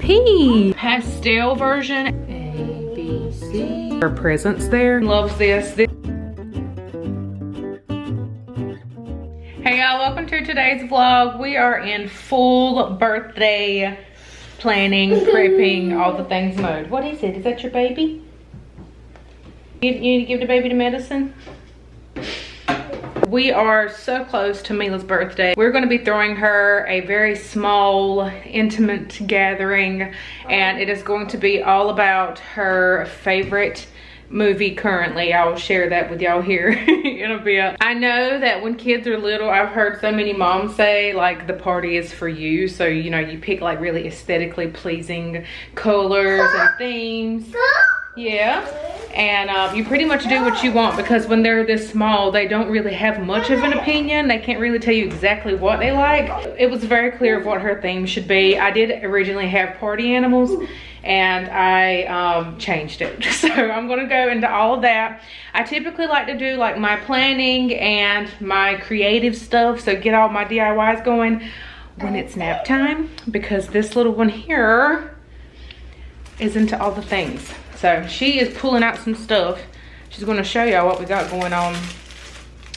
P. Pastel version. A, B, C. Her presence there. Loves this. Hey y'all, welcome to today's vlog. We are in full birthday planning, prepping, all the things mode. What is it? Is that your baby? You need to give the baby the medicine? We are so close to Mila's birthday. We're going to be throwing her a very small, intimate gathering, and it is going to be all about her favorite movie currently. I will share that with y'all here in a bit. I know that when kids are little, I've heard so many moms say like the party is for you, so you know, you pick like really aesthetically pleasing colors and themes. Yeah, and you pretty much do what you want, because when they're this small, they don't really have much of an opinion. They can't really tell you exactly what they like. It was very clear of what her theme should be. I did originally have party animals, and I changed it. So I'm gonna go into all of that. I typically like to do like my planning and my creative stuff, so get all my DIYs going when it's nap time, because this little one here is into all the things. So she is pulling out some stuff. She's gonna show y'all what we got going on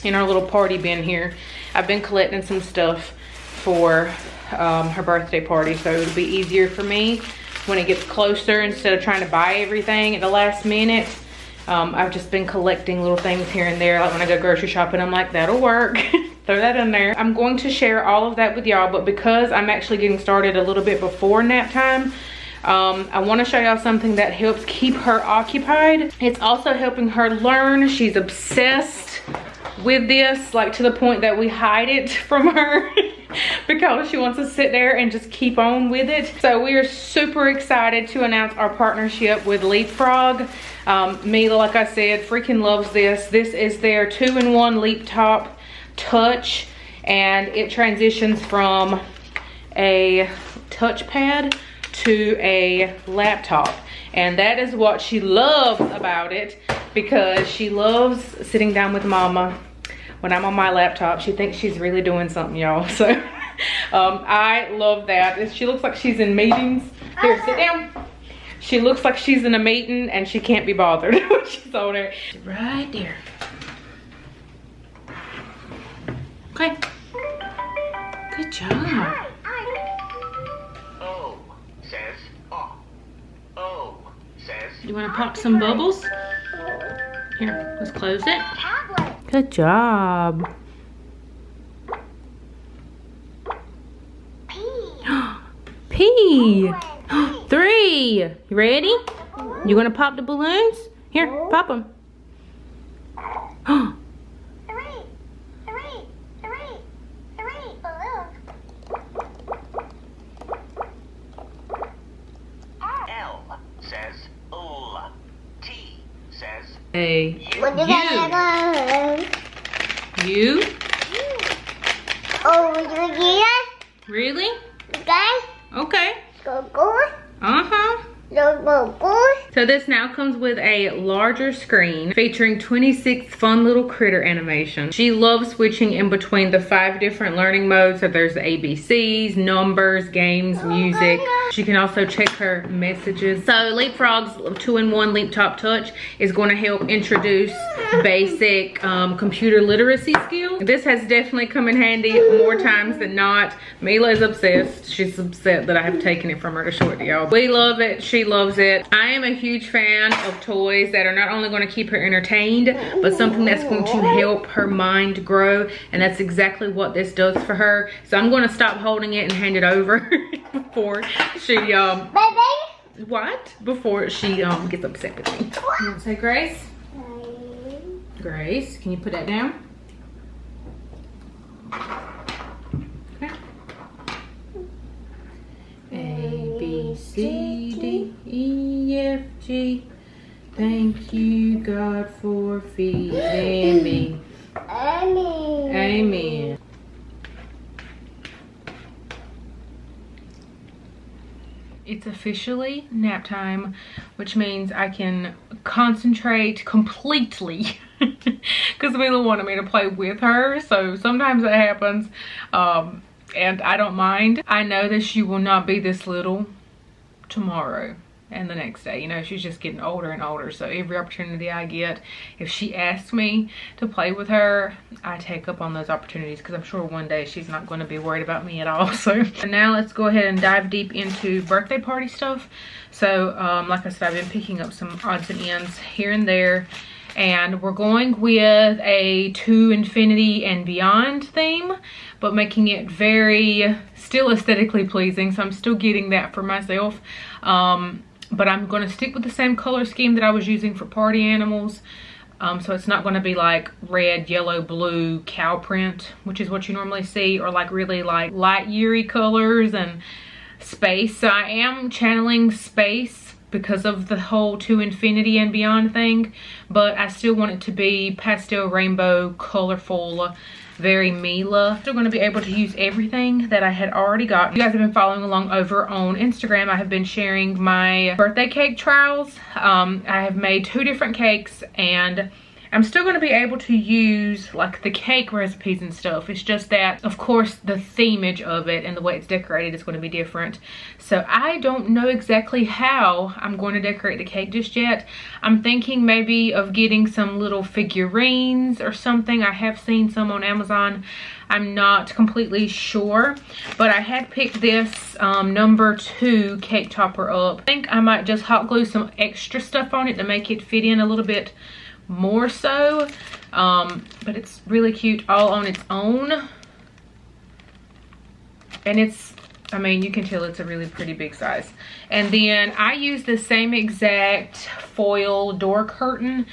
in our little party bin here. I've been collecting some stuff for her birthday party, so it'll be easier for me when it gets closer, instead of trying to buy everything at the last minute. I've just been collecting little things here and there. Like when I go grocery shopping, I'm like, that'll work. Throw that in there. I'm going to share all of that with y'all, but because I'm actually getting started a little bit before nap time, I want to show y'all something that helps keep her occupied. It's also helping her learn. She's obsessed with this, like to the point that we hide it from her because she wants to sit there and just keep on with it. So we are super excited to announce our partnership with LeapFrog. Mila, like I said, freaking loves this. This is their 2-in-1 LeapTop Touch, and it transitions from a touchpad to a laptop, and that is what she loves about it, because she loves sitting down with mama when I'm on my laptop. She thinks she's really doing something, y'all. So I love that. She looks like she's in meetings. Here, sit down. She looks like she's in a meeting and she can't be bothered. She's over there. Right there. Okay. Good job. You want to pop some bubbles? Here, let's close it. Good job. P. 3. You ready? You gonna pop the balloons? Here, pop them. A U. Oh, really? Okay. Uh-huh. So this now comes with a larger screen featuring 26 fun little critter animations. She loves switching in between the 5 different learning modes. So there's the ABCs, numbers, games, music. She can also check her messages. So LeapFrog's 2-in-1 LeapTop Touch is going to help introduce basic computer literacy skills. This has definitely come in handy more times than not. Mila is obsessed. She's upset that I have taken it from her to show it to y'all. We love it. She loves it. I am a huge fan of toys that are not only going to keep her entertained, but something that's going to help her mind grow, and that's exactly what this does for her. So I'm going to stop holding it and hand it over before she before she gets upset with me. You want to say Grace? Grace, can you put that down? Okay. A, B, C, D, E, F, G. Thank you, God, for feeding me. Amen. Amen. It's officially nap time, which means I can concentrate completely because Mila wanted me to play with her, so sometimes that happens, and I don't mind. I know that she will not be this little tomorrow and the next day. You know, she's just getting older and older, so every opportunity I get, if she asks me to play with her, I take up on those opportunities, because I'm sure one day she's not going to be worried about me at all. So now let's go ahead and dive deep into birthday party stuff. So like I said, I've been picking up some odds and ends here and there, and we're going with a to infinity and beyond theme, but making it very still aesthetically pleasing. So I'm still getting that for myself. But I'm going to stick with the same color scheme that I was using for party animals. So it's not going to be like red, yellow, blue cow print, which is what you normally see, or like really like light yeary colors and space. So I am channeling space because of the whole to infinity and beyond thing, but I still want it to be pastel, rainbow, colorful, very Mila. Still going to be able to use everything that I had already got. If you guys have been following along over on Instagram, I have been sharing my birthday cake trials. I have made 2 different cakes, and I'm still going to be able to use like the cake recipes and stuff. It's just that, of course, the themage of it and the way it's decorated is going to be different. So I don't know exactly how I'm going to decorate the cake just yet. I'm thinking maybe of getting some little figurines or something. I have seen some on Amazon. I'm not completely sure, but I had picked this number 2 cake topper up. I think I might just hot glue some extra stuff on it to make it fit in a little bit more so, but it's really cute all on its own, and it's, I mean, you can tell it's a really pretty big size. And then I used the same exact foil door curtain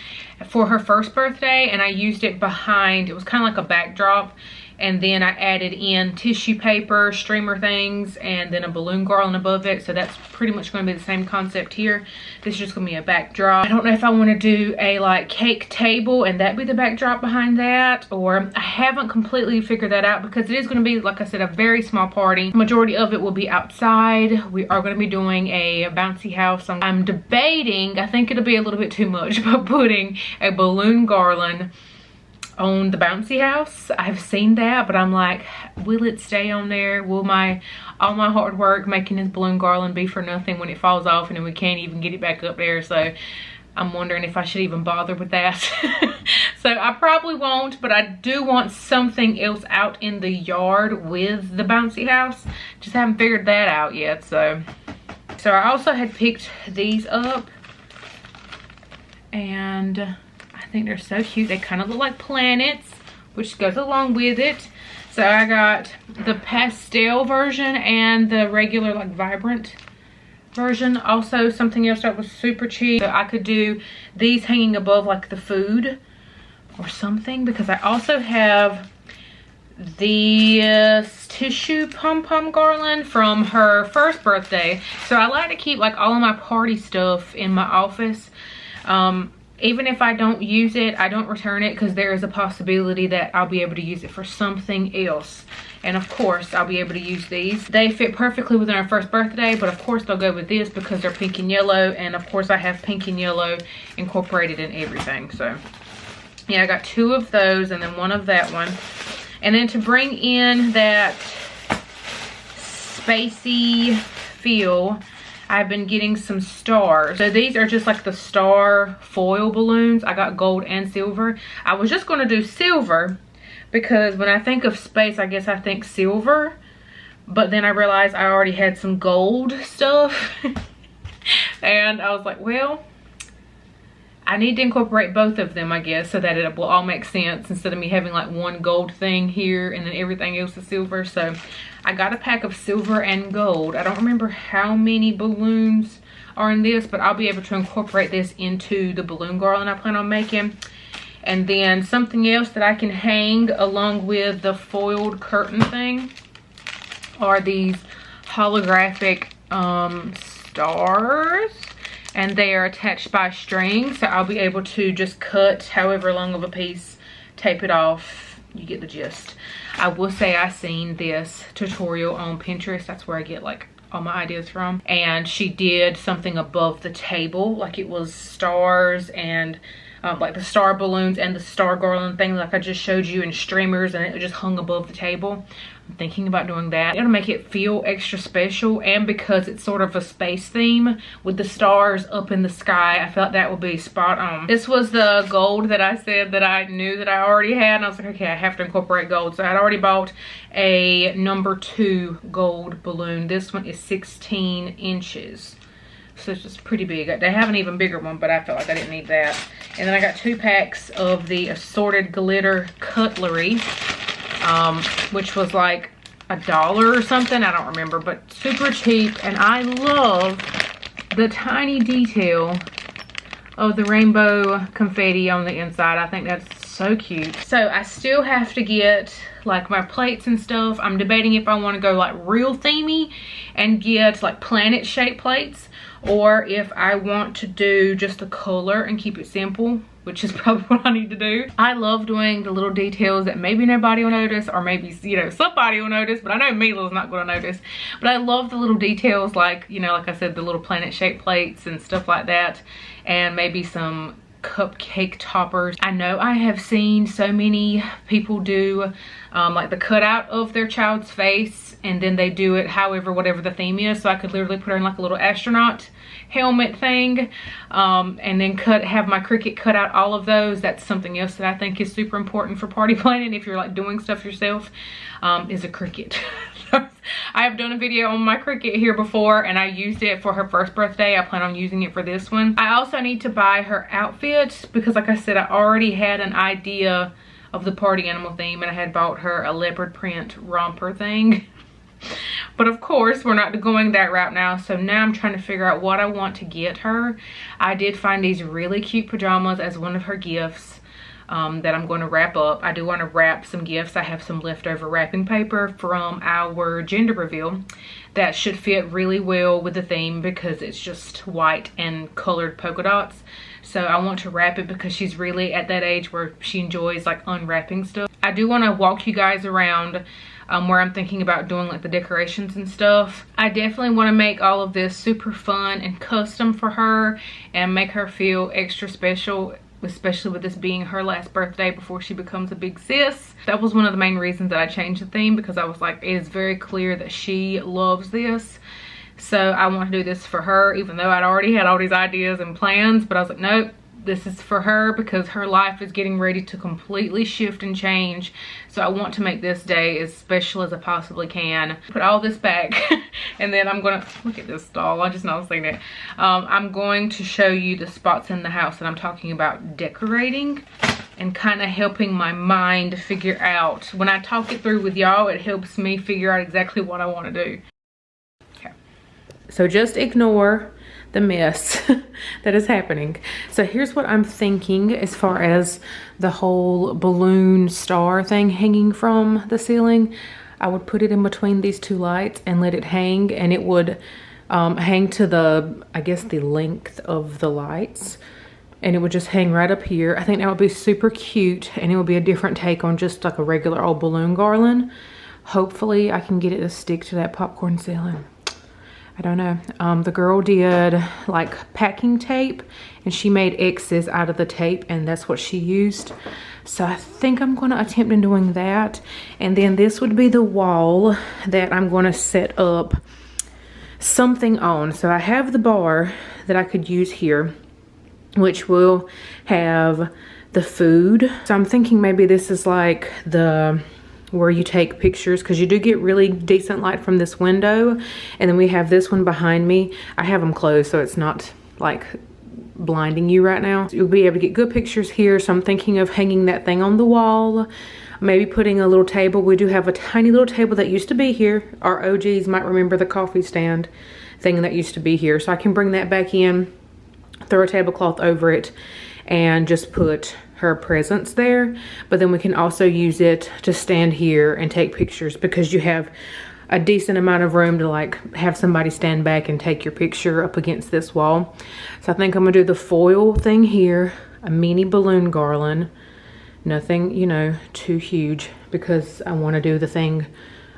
for her first birthday, and I used it behind, it was kind of like a backdrop, and then I added in tissue paper, streamer things, and then a balloon garland above it. So that's pretty much going to be the same concept here. This is just going to be a backdrop. I don't know if I want to do a like cake table and that be the backdrop behind that, or I haven't completely figured that out, because it is going to be, like I said, a very small party. Majority of it will be outside. We are going to be doing a bouncy house. I'm debating, I think it'll be a little bit too much, but putting a balloon garland on the bouncy house. I've seen that, but I'm like, will it stay on there? Will all my hard work making this balloon garland be for nothing when it falls off and then we can't even get it back up there? So I'm wondering if I should even bother with that. So I probably won't, but I do want something else out in the yard with the bouncy house. Just haven't figured that out yet. So I also had picked these up, and I think they're so cute. They kind of look like planets, which goes along with it. So I got the pastel version and the regular like vibrant version. Also something else that was super cheap. So I could do these hanging above like the food or something, because I also have the tissue pom-pom garland from her first birthday. So I like to keep like all of my party stuff in my office. Even if I don't use it, I don't return it, because there is a possibility that I'll be able to use it for something else. And of course, I'll be able to use these. They fit perfectly within our first birthday, but of course they'll go with this because they're pink and yellow. And of course I have pink and yellow incorporated in everything. So yeah, I got 2 of those and then 1 of that one. And then to bring in that spacey feel, I've been getting some stars. So these are just like the star foil balloons. I got gold and silver. I was just going to do silver because when I think of space, I guess I think silver. But then I realized I already had some gold stuff. And I was like, well, I need to incorporate both of them, I guess, so that it will all make sense instead of me having like one gold thing here and then everything else is silver. So I got a pack of silver and gold. I don't remember how many balloons are in this, but I'll be able to incorporate this into the balloon garland I plan on making. And then something else that I can hang along with the foiled curtain thing are these holographic stars. And they are attached by string, so I'll be able to just cut however long of a piece, tape it off. You get the gist. I will say I seen this tutorial on Pinterest. That's where I get like all my ideas from. And she did something above the table, like it was stars and like the star balloons and the star garland thing like I just showed you in streamers, and it just hung above the table. I'm thinking about doing that. It'll make it feel extra special, and because it's sort of a space theme with the stars up in the sky, I felt that would be spot on. This was the gold that I said that I knew that I already had, and I was like, okay, I have to incorporate gold. So I had already bought a number 2 gold balloon. This one is 16 inches. So it's just pretty big. They have an even bigger one, but I felt like I didn't need that. And then I got 2 packs of the assorted glitter cutlery, which was like $1 or something. I don't remember, but super cheap. And I love the tiny detail of the rainbow confetti on the inside. I think that's so cute. So I still have to get like my plates and stuff. I'm debating if I want to go like real themey and get like planet shaped plates, or if I want to do just the color and keep it simple, which is probably what I need to do. I love doing the little details that maybe nobody will notice, or maybe, you know, somebody will notice, but I know Mila's not going to notice. But I love the little details, like, you know, like I said, the little planet shaped plates and stuff like that, and maybe some cupcake toppers. I know I have seen so many people do like the cutout of their child's face, and then they do it however, whatever the theme is. So I could literally put her in like a little astronaut helmet thing, and then have my Cricut cut out all of those. That's something else that I think is super important for party planning if you're like doing stuff yourself, is a Cricut. I have done a video on my Cricut here before, and I used it for her first birthday. I plan on using it for this one. I also need to buy her outfit because, like I said, I already had an idea of the party animal theme, and I had bought her a leopard print romper thing. But of course, we're not going that route now. So now I'm trying to figure out what I want to get her. I did find these really cute pajamas as one of her gifts that I'm going to wrap up. I do want to wrap some gifts. I have some leftover wrapping paper from our gender reveal that should fit really well with the theme because it's just white and colored polka dots. So I want to wrap it because she's really at that age where she enjoys like unwrapping stuff. I do want to walk you guys around where I'm thinking about doing like the decorations and stuff. I definitely want to make all of this super fun and custom for her and make her feel extra special, especially with this being her last birthday before she becomes a big sis. That was one of the main reasons that I changed the theme, because I was like, it is very clear that she loves this. So I want to do this for her, even though I'd already had all these ideas and plans, but I was like, nope, this is for her because her life is getting ready to completely shift and change. So I want to make this day as special as I possibly can. Put all this back and then I'm gonna, look at this doll, I just noticed it. I'm going to show you the spots in the house that I'm talking about decorating and kind of helping my mind figure out. When I talk it through with y'all, it helps me figure out exactly what I want to do. Okay. So just ignore the mess that is happening. So here's what I'm thinking as far as the whole balloon star thing hanging from the ceiling. I would put it in between these 2 lights and let it hang, and it would hang to the, I guess, the length of the lights, and it would just hang right up here. I think that would be super cute, and it would be a different take on just like a regular old balloon garland. Hopefully I can get it to stick to that popcorn ceiling. I don't know. The girl did like packing tape, and she made X's out of the tape, and that's what she used. So I think I'm going to attempt in doing that. And then this would be the wall that I'm going to set up something on. So I have the bar that I could use here, which will have the food. So I'm thinking maybe this is like the where you take pictures, because you do get really decent light from this window. And then we have this one behind me. I have them closed so it's not like blinding you right now. So you'll be able to get good pictures here. So I'm thinking of hanging that thing on the wall, maybe putting a little table. We do have a tiny little table that used to be here. Our OGs might remember the coffee stand thing that used to be here. So I can bring that back in, throw a tablecloth over it, and just put her presents there. But then we can also use it to stand here and take pictures, because you have a decent amount of room to like have somebody stand back and take your picture up against this wall. So I think I'm gonna do the foil thing here, a mini balloon garland, nothing, you know, too huge, because I want to do the thing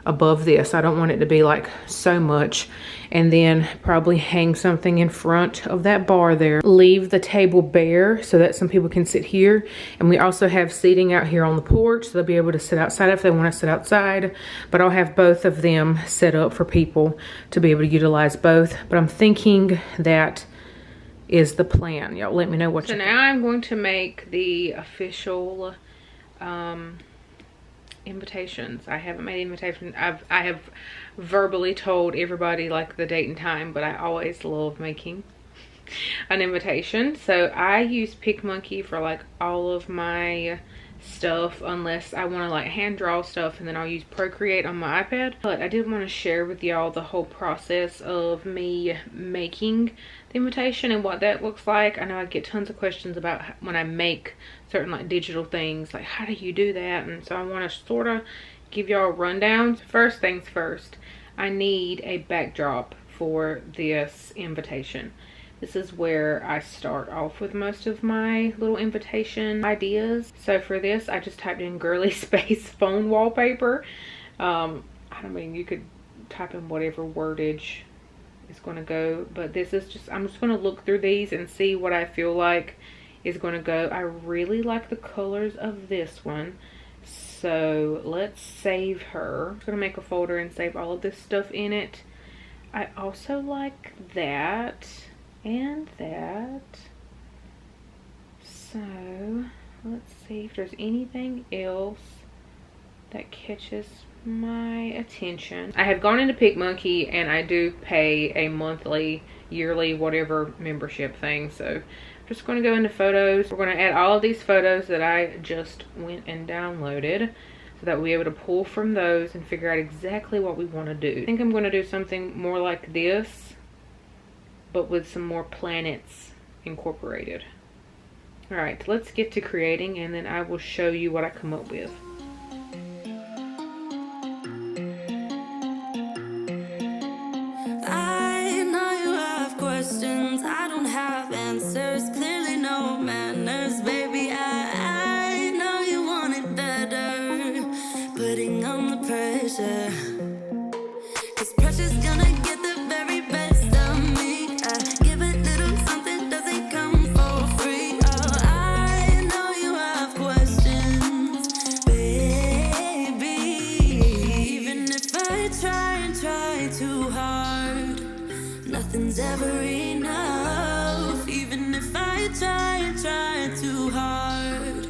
above this. I don't want it to be like so much. And then probably hang something in front of that bar there. Leave the table bare so that some people can sit here. And we also have seating out here on the porch, so they'll be able to sit outside if they want to sit outside. But I'll have both of them set up for people to be able to utilize both. But I'm thinking that is the plan. Y'all let me know what you think. So now I'm going to make the official invitations. I haven't made invitations. I have verbally told everybody like the date and time, but I always love making an invitation. So I use PicMonkey for like all of my stuff, unless I want to like hand draw stuff, and then I'll use Procreate on my iPad. But I did want to share with y'all the whole process of me making the invitation and what that looks like. I know I get tons of questions about when I make certain like digital things, like how do you do that? And so I want to sort of give y'all a rundown. First things first, I need a backdrop for this invitation. This is where I start off with most of my little invitation ideas. So for this, I just typed in girly space phone wallpaper. I mean, you could type in whatever wordage is going to go, but this is just, I'm just going to look through these and see what I feel like is going to go. I really like the colors of this one. So let's save her. I'm going to make a folder and save all of this stuff in it. I also like that and that. So let's see if there's anything else that catches my attention. I have gone into PicMonkey and I do pay a monthly, yearly, whatever membership thing. So I'm just going to go into photos. We're going to add all of these photos that I just went and downloaded, so that we'll be able to pull from those and figure out exactly what we want to do. I think I'm going to do something more like this, but with some more planets incorporated. All right, let's get to creating, and then I will show you what I come up with. I know you have questions, I don't have answers, clearly no manners, baby. I know you want it better, putting on the pressure. Nothing's ever enough, even if I try too hard.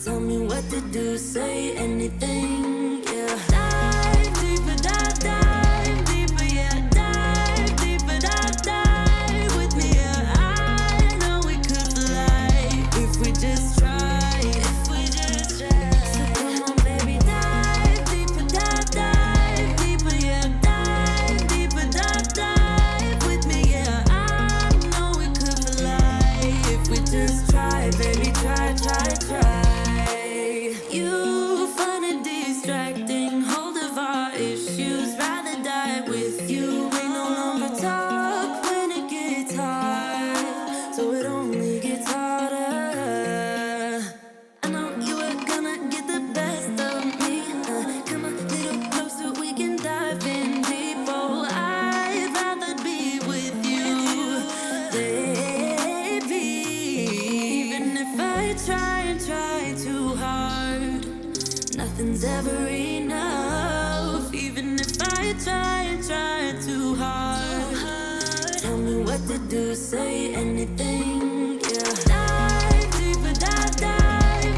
Tell me what to do, say anything, yeah. Dive deeper, dive deeper, yeah. Dive deeper, dive with me, yeah. I know we could fly if we just try, if we just try. So come on, baby, dive deeper, dive deeper, yeah. Dive deeper, dive with me, yeah. I know we could fly if we just try, baby, try. You find it distracting, hold of our issues, rather die with you. We no longer talk when it gets hard, so it only gets harder. I know you were gonna get the best of me. Come a little closer, we can dive in deep. Oh, I'd rather be with you, baby. Even if I try too hard, nothing's ever enough. Even if I try too hard. Tell me what to do, say anything, yeah. Dive deeper, dive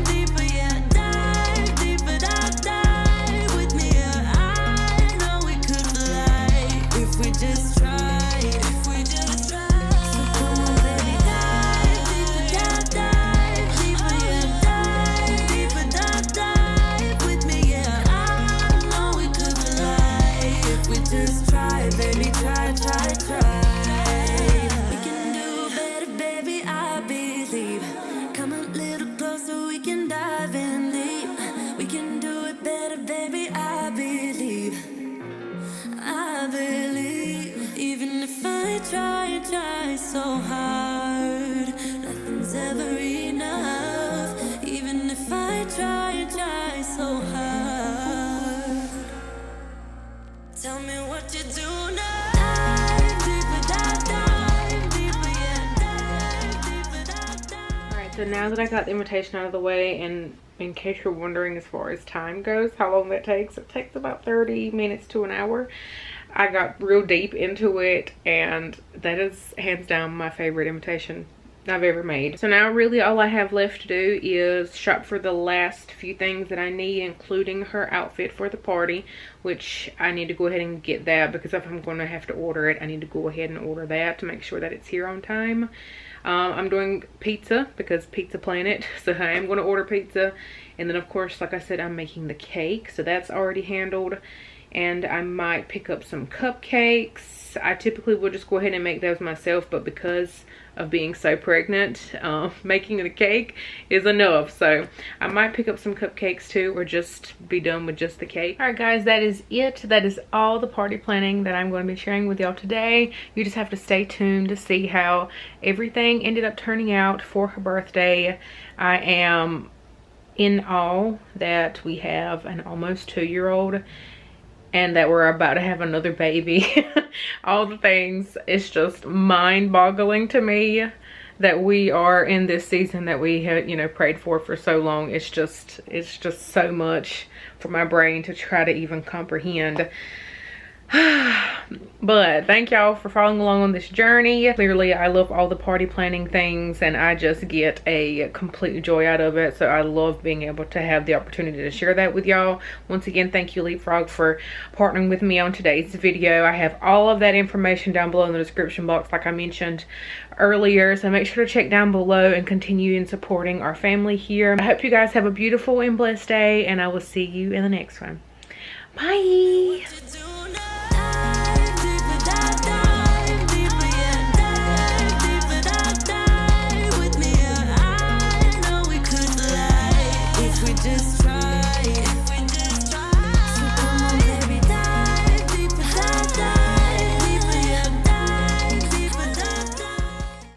deeper, yeah. Dive deeper, dive with me, yeah. I know we could fly if we just try, if we just try. So come on, baby, dive deeper, dive deeper, yeah. Dive deeper, dive with me, yeah. I know we could fly if we just try, baby, try. We can do better, baby, I believe. Come a little closer, we can dive in deep. We can do it better, baby, I believe. I believe. Even if I try so hard, nothing's ever enough. Even if I try so hard. what you do now. Dive deeper, dive deeper, yeah. Dive deeper, dive. Alright, so now that I got the invitation out of the way, and in case you're wondering as far as time goes, how long that takes, it takes about 30 minutes to an hour. I got real deep into it, and that is hands down my favorite invitation I've ever made. So now really all I have left to do is shop for the last few things that I need, including her outfit for the party, which I need to go ahead and get that, because if I'm going to have to order it, I need to go ahead and order that to make sure that it's here on time. I'm doing pizza because Pizza Planet, so I am going to order pizza. And then of course, like I said, I'm making the cake, so that's already handled. And I might pick up some cupcakes. I typically would just go ahead and make those myself, but because of being so pregnant, making the cake is enough. So I might pick up some cupcakes too, or just be done with just the cake. All right guys, that is it. That is all the party planning that I'm going to be sharing with y'all today. You just have to stay tuned to see how everything ended up turning out for her birthday. I am in awe that we have an almost 2-year-old and that we're about to have another baby. All the things, it's just mind-boggling to me that we are in this season that we have, you know, prayed for so long. It's just so much for my brain to try to even comprehend. But thank y'all for following along on this journey. Clearly I love all the party planning things, and I just get a complete joy out of it. So I love being able to have the opportunity to share that with y'all. Once again, thank you LeapFrog for partnering with me on today's video. I have all of that information down below in the description box like I mentioned earlier, so make sure to check down below and continue in supporting our family here. I hope you guys have a beautiful and blessed day, and I will see you in the next one. Bye.